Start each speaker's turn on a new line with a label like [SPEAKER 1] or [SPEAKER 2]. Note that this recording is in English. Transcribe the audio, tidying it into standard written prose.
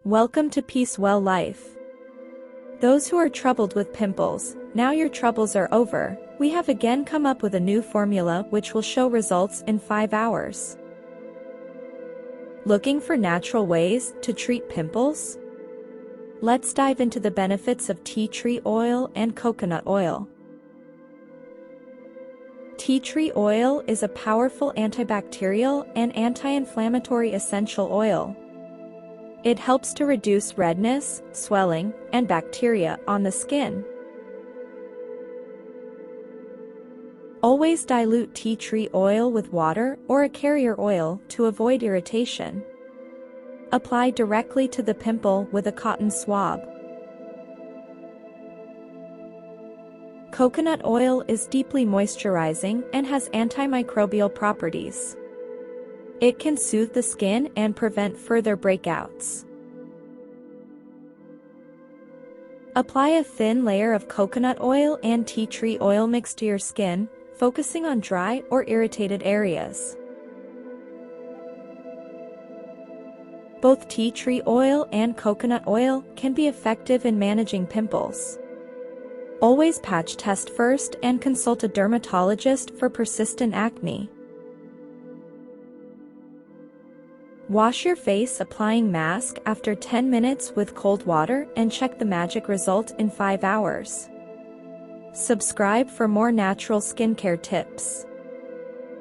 [SPEAKER 1] Welcome to Peace WellLife. Those who are troubled with pimples, now your troubles are over. We have again come up with a new formula which will show results in 5 hours. Looking for natural ways to treat pimples? Let's dive into the benefits of tea tree oil and coconut oil. Tea tree oil is a powerful antibacterial and anti-inflammatory essential oil. It helps to reduce redness, swelling, and bacteria on the skin. Always dilute tea tree oil with water or a carrier oil to avoid irritation. Apply directly to the pimple with a cotton swab. Coconut oil is deeply moisturizing and has antimicrobial properties. It can soothe the skin and prevent further breakouts. Apply a thin layer of coconut oil and tea tree oil mixed to your skin, focusing on dry or irritated areas. Both tea tree oil and coconut oil can be effective in managing pimples. Always patch test first and consult a dermatologist for persistent acne. Wash your face applying mask after 10 minutes with cold water and check the magic result in 5 hours. Subscribe for more natural skincare tips.